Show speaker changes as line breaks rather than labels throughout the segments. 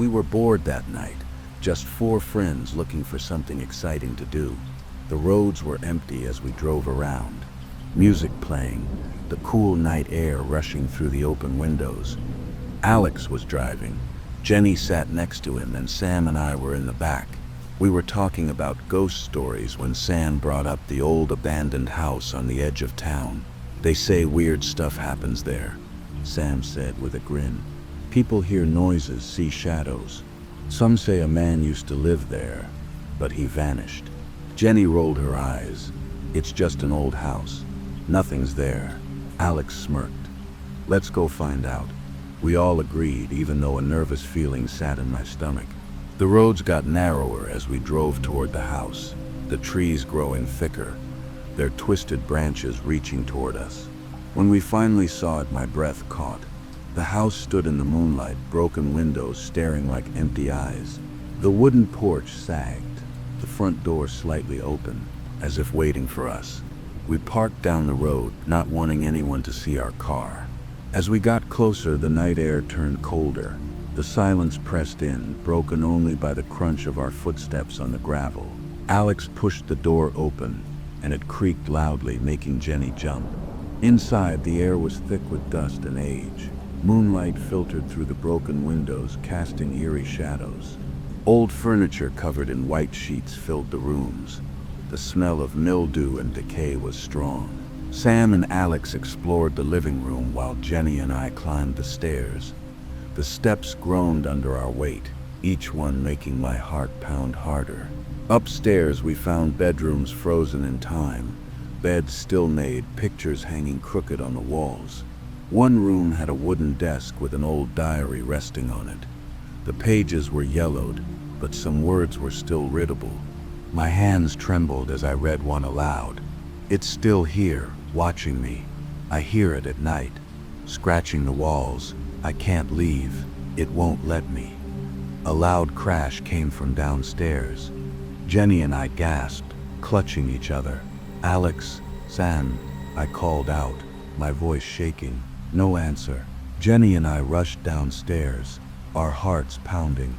We were bored that night, just four friends looking for something exciting to do. The roads were empty as we drove around. Music playing, the cool night air rushing through the open windows. Alex was driving. Jenny sat next to him, and Sam and I were in the back. We were talking about ghost stories when Sam brought up the old abandoned house on the edge of town. "They say weird stuff happens there," Sam said with a grin. "People hear noises, see shadows. Some say a man used to live there, but he vanished." Jenny rolled her eyes. "It's just an old house. Nothing's there." Alex smirked. "Let's go find out." We all agreed, even though a nervous feeling sat in my stomach. The roads got narrower as we drove toward the house, the trees growing thicker, their twisted branches reaching toward us. When we finally saw it, my breath caught. The house stood in the moonlight, broken windows staring like empty eyes. The wooden porch sagged, the front door slightly open, as if waiting for us. We parked down the road, not wanting anyone to see our car. As we got closer, the night air turned colder. The silence pressed in, broken only by the crunch of our footsteps on the gravel. Alex pushed the door open, and it creaked loudly, making Jenny jump. Inside, the air was thick with dust and age. Moonlight filtered through the broken windows, casting eerie shadows. Old furniture covered in white sheets filled the rooms. The smell of mildew and decay was strong. Sam and Alex explored the living room while Jenny and I climbed the stairs. The steps groaned under our weight, each one making my heart pound harder. Upstairs, we found bedrooms frozen in time, beds still made, pictures hanging crooked on the walls. One room had a wooden desk with an old diary resting on it. The pages were yellowed, but some words were still readable. My hands trembled as I read one aloud. "It's still here, watching me. I hear it at night, scratching the walls. I can't leave. It won't let me." A loud crash came from downstairs. Jenny and I gasped, clutching each other. "Alex, Sam," I called out, my voice shaking. No answer. Jenny and I rushed downstairs, our hearts pounding.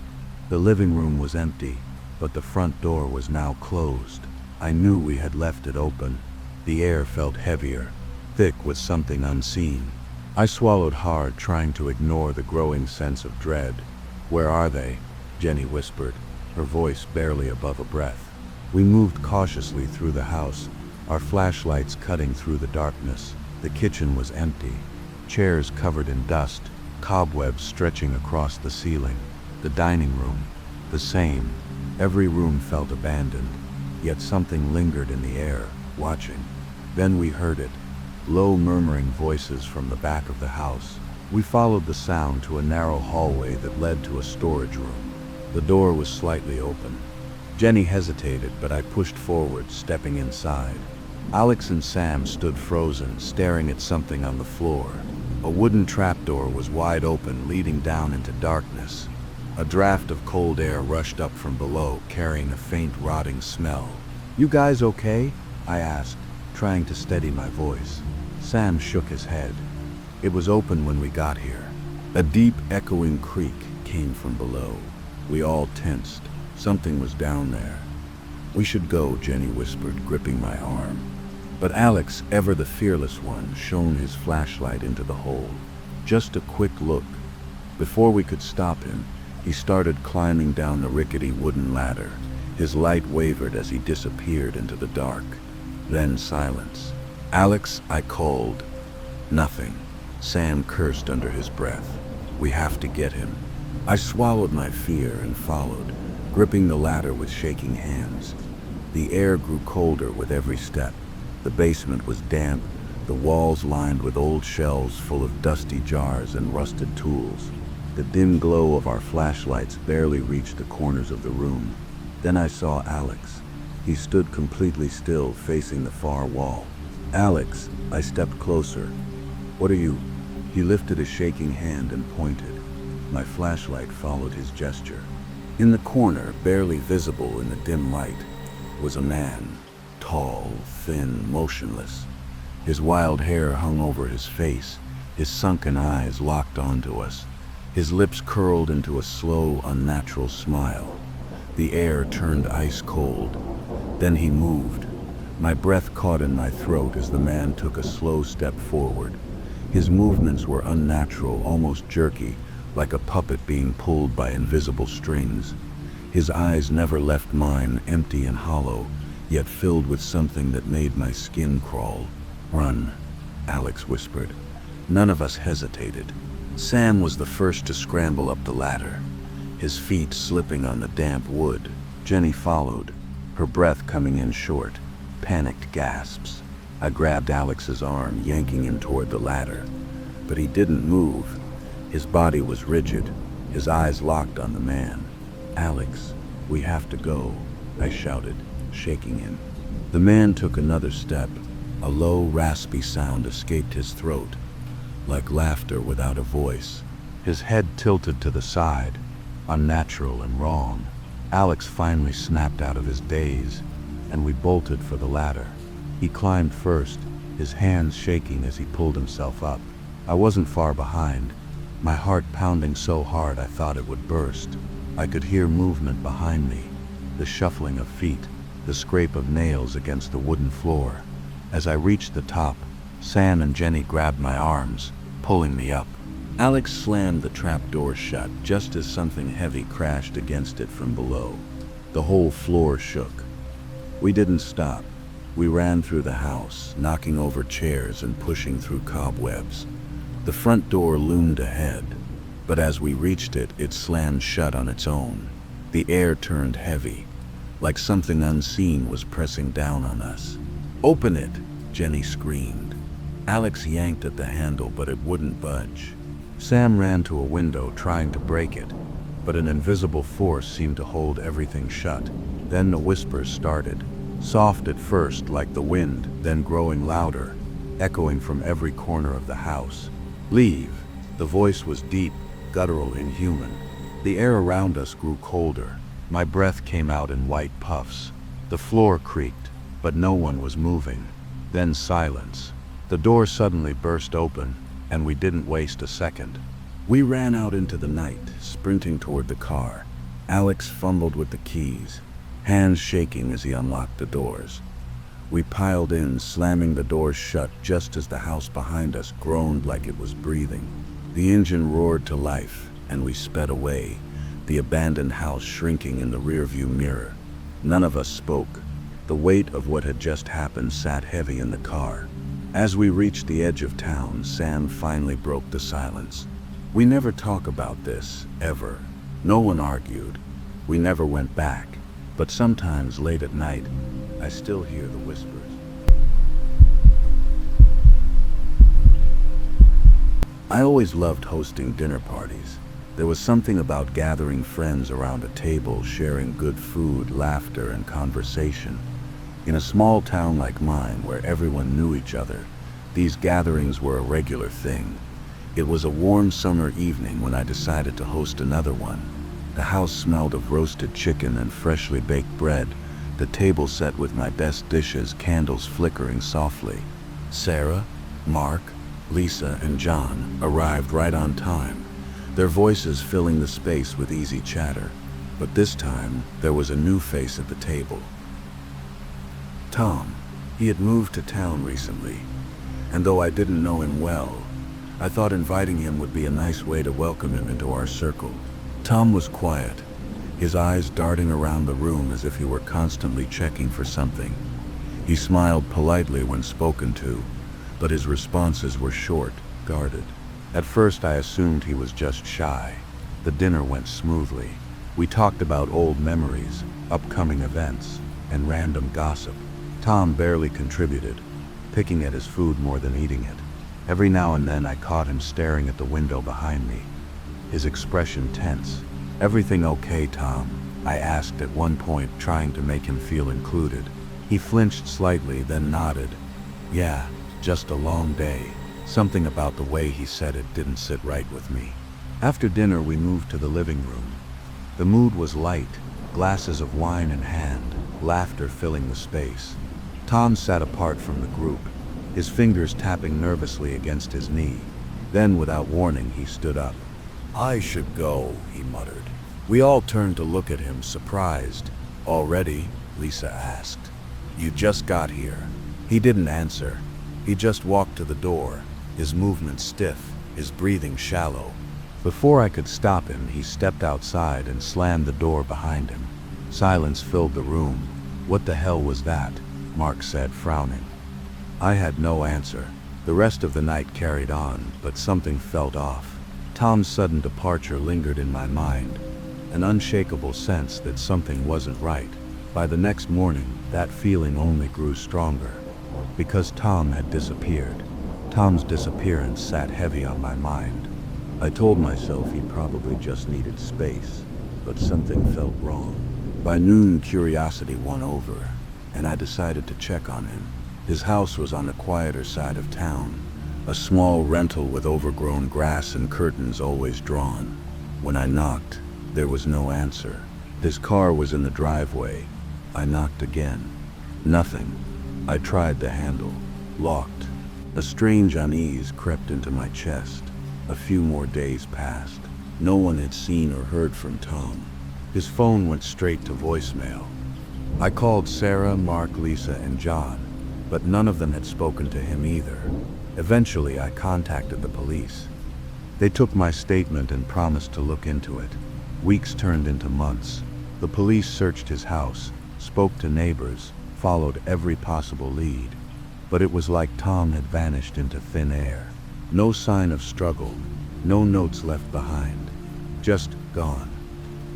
The living room was empty, but the front door was now closed. I knew we had left it open. The air felt heavier, thick with something unseen. I swallowed hard, trying to ignore the growing sense of dread. "Where are they?" Jenny whispered, her voice barely above a breath. We moved cautiously through the house, our flashlights cutting through the darkness. The kitchen was empty, chairs covered in dust, cobwebs stretching across the ceiling. The dining room, the same. Every room felt abandoned, yet something lingered in the air, watching. Then we heard it. Low murmuring voices from the back of the house. We followed the sound to a narrow hallway that led to a storage room. The door was slightly open. Jenny hesitated, but I pushed forward, stepping inside. Alex and Sam stood frozen, staring at something on the floor. A wooden trapdoor was wide open, leading down into darkness. A draft of cold air rushed up from below, carrying a faint, rotting smell. "You guys okay?" I asked, trying to steady my voice. Sam shook his head. "It was open when we got here." A deep, echoing creak came from below. We all tensed. Something was down there. "We should go," Jenny whispered, gripping my arm. But Alex, ever the fearless one, shone his flashlight into the hole. Just a quick look. Before we could stop him, he started climbing down the rickety wooden ladder. His light wavered as he disappeared into the dark. Then silence. "Alex," I called. Nothing. Sam cursed under his breath. "We have to get him." I swallowed my fear and followed, gripping the ladder with shaking hands. The air grew colder with every step. The basement was damp, the walls lined with old shelves full of dusty jars and rusted tools. The dim glow of our flashlights barely reached the corners of the room. Then I saw Alex. He stood completely still, facing the far wall. "Alex," I stepped closer. "What are you?" He lifted a shaking hand and pointed. My flashlight followed his gesture. In the corner, barely visible in the dim light, was a man. Tall, thin, motionless. His wild hair hung over his face, his sunken eyes locked onto us. His lips curled into a slow, unnatural smile. The air turned ice cold. Then he moved. My breath caught in my throat as the man took a slow step forward. His movements were unnatural, almost jerky, like a puppet being pulled by invisible strings. His eyes never left mine, empty and hollow, yet filled with something that made my skin crawl. "Run," Alex whispered. None of us hesitated. Sam was the first to scramble up the ladder, his feet slipping on the damp wood. Jenny followed, her breath coming in short, panicked gasps. I grabbed Alex's arm, yanking him toward the ladder. But he didn't move. His body was rigid, his eyes locked on the man. "Alex, we have to go," I shouted, shaking him. The man took another step. A low, raspy sound escaped his throat, like laughter without a voice. His head tilted to the side, unnatural and wrong. Alex finally snapped out of his daze, and we bolted for the ladder. He climbed first, his hands shaking as he pulled himself up. I wasn't far behind, my heart pounding so hard I thought it would burst. I could hear movement behind me, the shuffling of feet, the scrape of nails against the wooden floor. As I reached the top, Sam and Jenny grabbed my arms, pulling me up. Alex slammed the trapdoor shut just as something heavy crashed against it from below. The whole floor shook. We didn't stop. We ran through the house, knocking over chairs and pushing through cobwebs. The front door loomed ahead, but as we reached it, it slammed shut on its own. The air turned heavy, like something unseen was pressing down on us. "Open it!" Jenny screamed. Alex yanked at the handle, but it wouldn't budge. Sam ran to a window, trying to break it, but an invisible force seemed to hold everything shut. Then the whispers started, soft at first like the wind, then growing louder, echoing from every corner of the house. "Leave!" The voice was deep, guttural, inhuman. The air around us grew colder. My breath came out in white puffs. The floor creaked, but no one was moving. Then silence. The door suddenly burst open, and we didn't waste a second. We ran out into the night, sprinting toward the car. Alex fumbled with the keys, hands shaking as he unlocked the doors. We piled in, slamming the doors shut just as the house behind us groaned like it was breathing. The engine roared to life, and we sped away, the abandoned house shrinking in the rearview mirror. None of us spoke. The weight of what had just happened sat heavy in the car. As we reached the edge of town, Sam finally broke the silence. "We never talk about this, ever." No one argued. We never went back. But sometimes late at night, I still hear the whispers. I always loved hosting dinner parties. There was something about gathering friends around a table, sharing good food, laughter, and conversation. In a small town like mine, where everyone knew each other, these gatherings were a regular thing. It was a warm summer evening when I decided to host another one. The house smelled of roasted chicken and freshly baked bread, the table set with my best dishes, candles flickering softly. Sarah, Mark, Lisa, and John arrived right on time, their voices filling the space with easy chatter. But this time, there was a new face at the table. Tom. He had moved to town recently, and though I didn't know him well, I thought inviting him would be a nice way to welcome him into our circle. Tom was quiet, his eyes darting around the room as if he were constantly checking for something. He smiled politely when spoken to, but his responses were short, guarded. At first I assumed he was just shy. The dinner went smoothly. We talked about old memories, upcoming events, and random gossip. Tom barely contributed, picking at his food more than eating it. Every now and then I caught him staring at the window behind me, his expression tense. "Everything okay, Tom?" I asked at one point, trying to make him feel included. He flinched slightly, then nodded. "Yeah, just a long day." Something about the way he said it didn't sit right with me. After dinner, we moved to the living room. The mood was light, glasses of wine in hand, laughter filling the space. Tom sat apart from the group, his fingers tapping nervously against his knee. Then, without warning, he stood up. "I should go," he muttered. We all turned to look at him, surprised. "Already?" Lisa asked. "You just got here." He didn't answer. He just walked to the door, his movements stiff, his breathing shallow. Before I could stop him, he stepped outside and slammed the door behind him. Silence filled the room. "What the hell was that?" Mark said, frowning. I had no answer. The rest of the night carried on, but something felt off. Tom's sudden departure lingered in my mind, an unshakable sense that something wasn't right. By the next morning, that feeling only grew stronger. Because Tom had disappeared. Tom's disappearance sat heavy on my mind. I told myself he probably just needed space, but something felt wrong. By noon, curiosity won over, and I decided to check on him. His house was on the quieter side of town, a small rental with overgrown grass and curtains always drawn. When I knocked, there was no answer. His car was in the driveway. I knocked again. Nothing. I tried the handle. Locked. A strange unease crept into my chest. A few more days passed. No one had seen or heard from Tom. His phone went straight to voicemail. I called Sarah, Mark, Lisa, and John, but none of them had spoken to him either. Eventually, I contacted the police. They took my statement and promised to look into it. Weeks turned into months. The police searched his house, spoke to neighbors, followed every possible lead. But it was like Tom had vanished into thin air. No sign of struggle, no notes left behind. Just gone.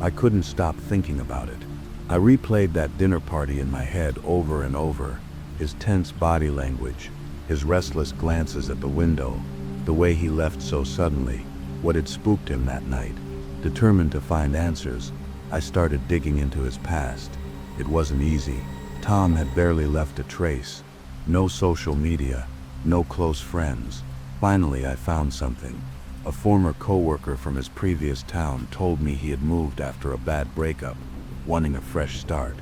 I couldn't stop thinking about it. I replayed that dinner party in my head over and over. His tense body language, his restless glances at the window, the way he left so suddenly, what had spooked him that night. Determined to find answers, I started digging into his past. It wasn't easy. Tom had barely left a trace. No social media, no close friends. Finally, I found something. A former coworker from his previous town told me he had moved after a bad breakup, wanting a fresh start.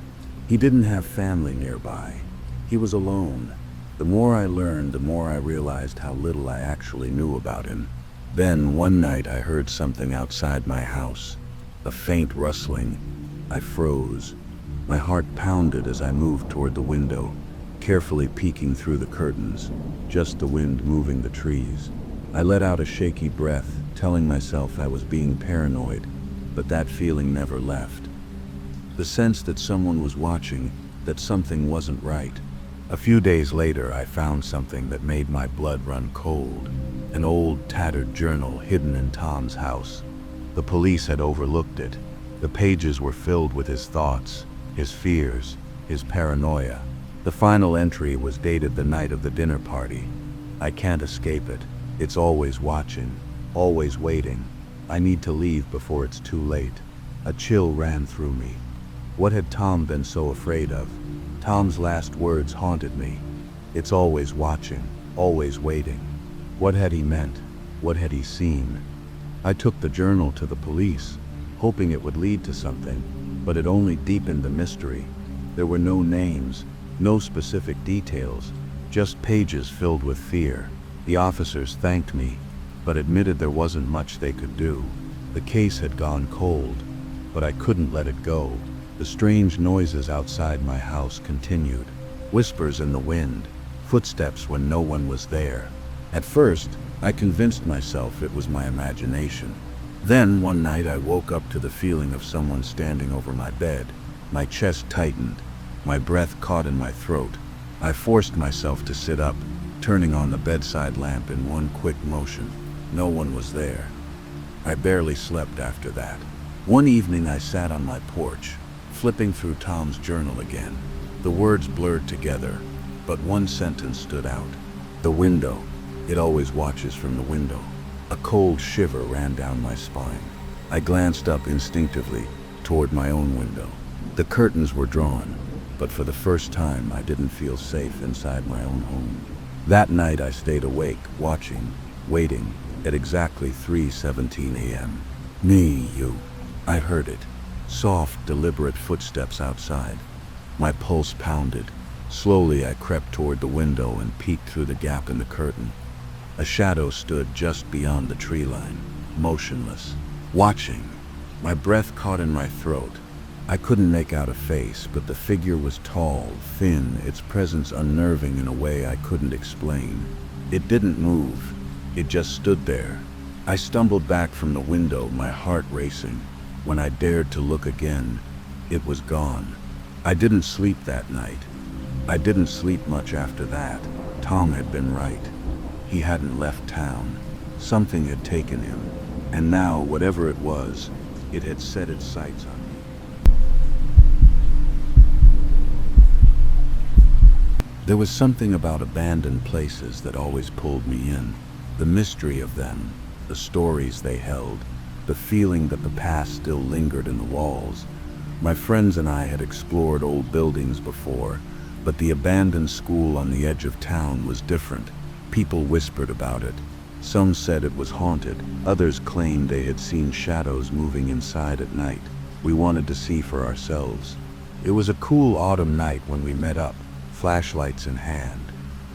He didn't have family nearby. He was alone. The more I learned, the more I realized how little I actually knew about him. Then, one night, I heard something outside my house. A faint rustling. I froze. My heart pounded as I moved toward the window, carefully peeking through the curtains, just the wind moving the trees. I let out a shaky breath, telling myself I was being paranoid, but that feeling never left. The sense that someone was watching, that something wasn't right. A few days later, I found something that made my blood run cold. An old, tattered journal hidden in Tom's house. The police had overlooked it. The pages were filled with his thoughts, his fears, his paranoia. The final entry was dated the night of the dinner party. "I can't escape it. It's always watching, always waiting. I need to leave before it's too late." A chill ran through me. What had Tom been so afraid of? Tom's last words haunted me. "It's always watching, always waiting." What had he meant? What had he seen? I took the journal to the police, hoping it would lead to something, but it only deepened the mystery. There were no names, no specific details, just pages filled with fear. The officers thanked me, but admitted there wasn't much they could do. The case had gone cold, but I couldn't let it go. The strange noises outside my house continued. Whispers in the wind, footsteps when no one was there. At first, I convinced myself it was my imagination. Then, one night, I woke up to the feeling of someone standing over my bed. My chest tightened. My breath caught in my throat. I forced myself to sit up, turning on the bedside lamp in one quick motion. No one was there. I barely slept after that. One evening, I sat on my porch, flipping through Tom's journal again. The words blurred together, but one sentence stood out. "The window. It always watches from the window." A cold shiver ran down my spine. I glanced up instinctively toward my own window. The curtains were drawn, but for the first time I didn't feel safe inside my own home. That night I stayed awake, watching, waiting, at exactly 3:17 a.m. "Me, you." I heard it. Soft, deliberate footsteps outside. My pulse pounded. Slowly I crept toward the window and peeked through the gap in the curtain. A shadow stood just beyond the tree line, motionless. watching. My breath caught in my throat. I couldn't make out a face, but the figure was tall, thin, its presence unnerving in a way I couldn't explain. It didn't move. It just stood there. I stumbled back from the window, my heart racing. When I dared to look again, it was gone. I didn't sleep that night. I didn't sleep much after that. Tom had been right. He hadn't left town. Something had taken him. And now, whatever it was, it had set its sights on me. There was something about abandoned places that always pulled me in. The mystery of them, the stories they held, the feeling that the past still lingered in the walls. My friends and I had explored old buildings before, but the abandoned school on the edge of town was different. People whispered about it. Some said it was haunted. Others claimed they had seen shadows moving inside at night. We wanted to see for ourselves. It was a cool autumn night when we met up, flashlights in hand,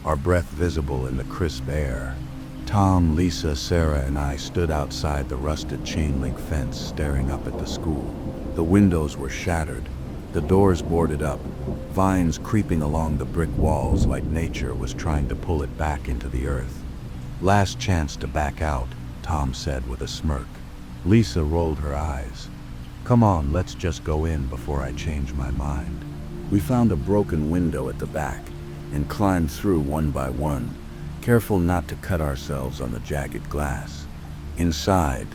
our breath visible in the crisp air. Tom, Lisa, Sarah, and I stood outside the rusted chain-link fence staring up at the school. The windows were shattered, the doors boarded up, vines creeping along the brick walls like nature was trying to pull it back into the earth. "Last chance to back out," Tom said with a smirk. Lisa rolled her eyes. "Come on, let's just go in before I change my mind." We found a broken window at the back and climbed through one by one, careful not to cut ourselves on the jagged glass. Inside,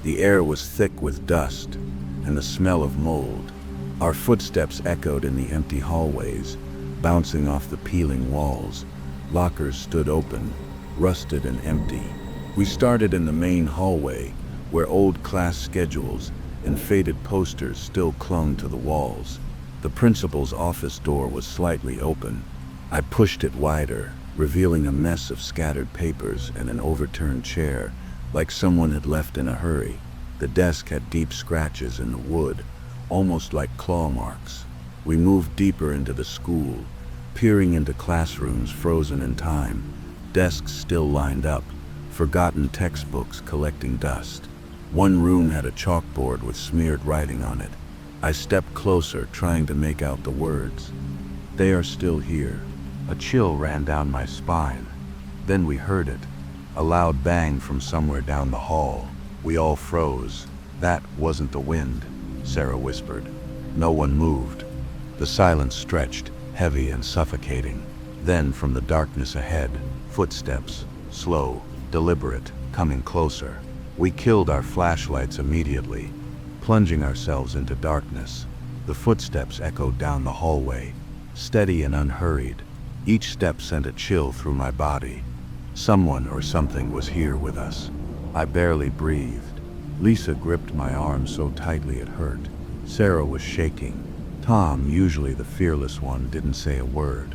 the air was thick with dust and the smell of mold. Our footsteps echoed in the empty hallways, bouncing off the peeling walls. Lockers stood open, rusted and empty. We started in the main hallway, where old class schedules and faded posters still clung to the walls. The principal's office door was slightly open. I pushed it wider, revealing a mess of scattered papers and an overturned chair, like someone had left in a hurry. The desk had deep scratches in the wood, almost like claw marks. We moved deeper into the school, peering into classrooms frozen in time, desks still lined up, forgotten textbooks collecting dust. One room had a chalkboard with smeared writing on it. I stepped closer, trying to make out the words. "They are still here." A chill ran down my spine. Then we heard it, a loud bang from somewhere down the hall. We all froze. "That wasn't the wind," Sarah whispered. No one moved. The silence stretched, heavy and suffocating. Then from the darkness ahead, footsteps, slow, deliberate, coming closer. We killed our flashlights immediately, plunging ourselves into darkness. The footsteps echoed down the hallway, steady and unhurried. Each step sent a chill through my body. Someone or something was here with us. I barely breathed. Lisa gripped my arm so tightly it hurt. Sarah was shaking. Tom, usually the fearless one, didn't say a word.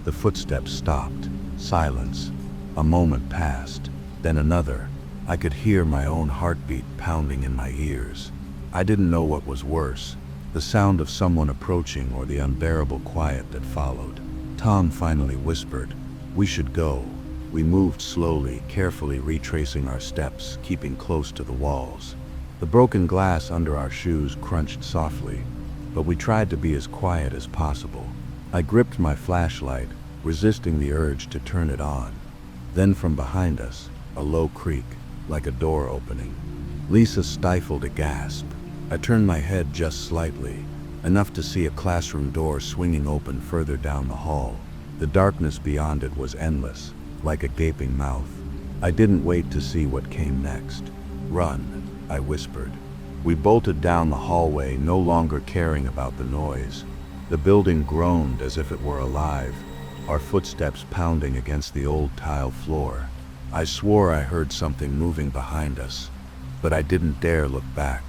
The footsteps stopped. Silence. A moment passed, then another. I could hear my own heartbeat pounding in my ears. I didn't know what was worse, the sound of someone approaching or the unbearable quiet that followed. Tom finally whispered, "We should go." We moved slowly, carefully retracing our steps, keeping close to the walls. The broken glass under our shoes crunched softly, but we tried to be as quiet as possible. I gripped my flashlight, resisting the urge to turn it on. Then from behind us, a low creak, like a door opening. Lisa stifled a gasp. I turned my head just slightly, enough to see a classroom door swinging open further down the hall. The darkness beyond it was endless, like a gaping mouth. I didn't wait to see what came next. "Run," I whispered. We bolted down the hallway, no longer caring about the noise. The building groaned as if it were alive, our footsteps pounding against the old tile floor. I swore I heard something moving behind us, but I didn't dare look back.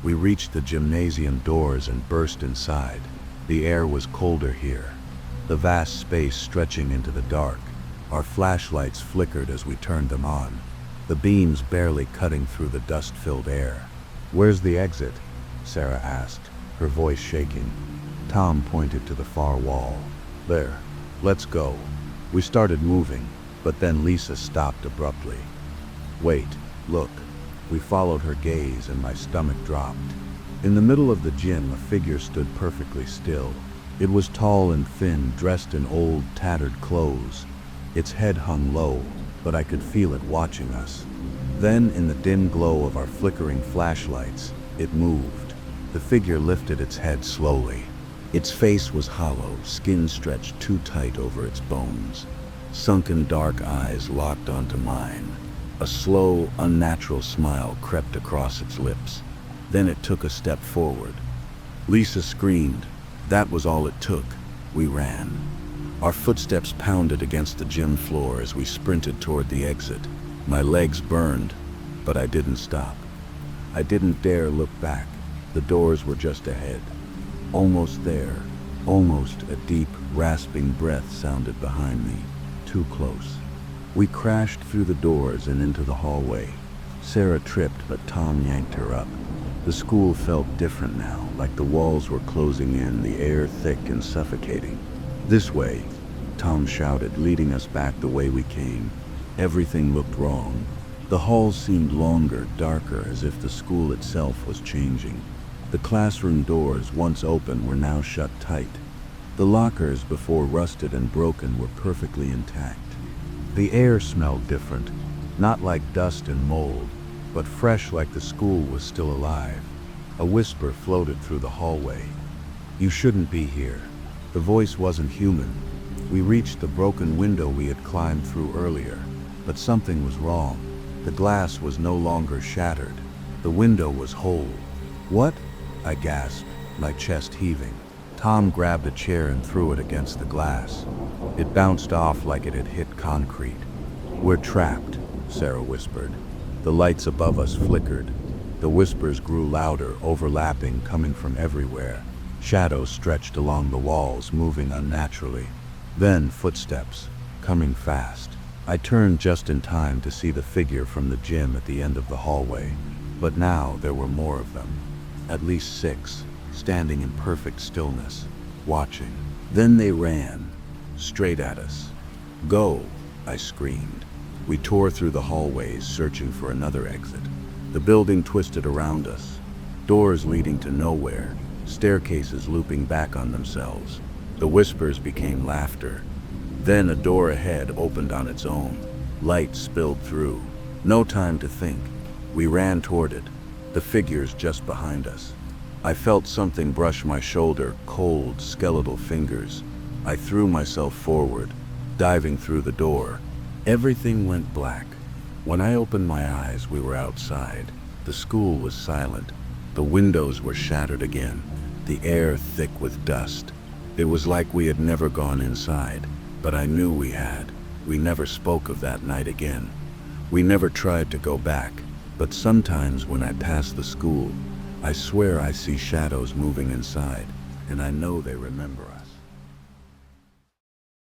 We reached the gymnasium doors and burst inside. The air was colder here, the vast space stretching into the dark. Our flashlights flickered as we turned them on, the beams barely cutting through the dust-filled air. "Where's the exit?" Sarah asked, her voice shaking. Tom pointed to the far wall. "There, let's go." We started moving, but then Lisa stopped abruptly. "Wait, look." We followed her gaze and my stomach dropped. In the middle of the gym, a figure stood perfectly still. It was tall and thin, dressed in old, tattered clothes. Its head hung low, but I could feel it watching us. Then, in the dim glow of our flickering flashlights, it moved. The figure lifted its head slowly. Its face was hollow, skin stretched too tight over its bones. Sunken dark eyes locked onto mine. A slow, unnatural smile crept across its lips. Then it took a step forward. Lisa screamed. That was all it took. We ran. Our footsteps pounded against the gym floor as we sprinted toward the exit. My legs burned, but I didn't stop. I didn't dare look back. The doors were just ahead. Almost there. Almost. A deep, rasping breath sounded behind me. Too close. We crashed through the doors and into the hallway. Sarah tripped, but Tom yanked her up. The school felt different now, like the walls were closing in, the air thick and suffocating. This way, Tom shouted, leading us back the way we came. Everything looked wrong. The halls seemed longer, darker, as if the school itself was changing. The classroom doors, once open, were now shut tight. The lockers, before rusted and broken, were perfectly intact. The air smelled different, not like dust and mold, but fresh, like the school was still alive. A whisper floated through the hallway. "You shouldn't be here." The voice wasn't human. We reached the broken window we had climbed through earlier, but something was wrong. The glass was no longer shattered. The window was whole. "What?" I gasped, my chest heaving. Tom grabbed a chair and threw it against the glass. It bounced off like it had hit concrete. "We're trapped," Sarah whispered. The lights above us flickered. The whispers grew louder, overlapping, coming from everywhere. Shadows stretched along the walls, moving unnaturally. Then footsteps, coming fast. I turned just in time to see the figure from the gym at the end of the hallway. But now there were more of them. At least 6, standing in perfect stillness, watching. Then they ran, straight at us. "Go!" I screamed. We tore through the hallways, searching for another exit. The building twisted around us. Doors leading to nowhere, staircases looping back on themselves. The whispers became laughter. Then a door ahead opened on its own. Light spilled through. No time to think. We ran toward it, the figures just behind us. I felt something brush my shoulder, cold, skeletal fingers. I threw myself forward, diving through the door. Everything went black. When I opened my eyes, we were outside. The school was silent. The windows were shattered again, the air thick with dust. It was like we had never gone inside, but I knew we had. We never spoke of that night again. We never tried to go back, but sometimes when I pass the school, I swear I see shadows moving inside, and I know they remember us.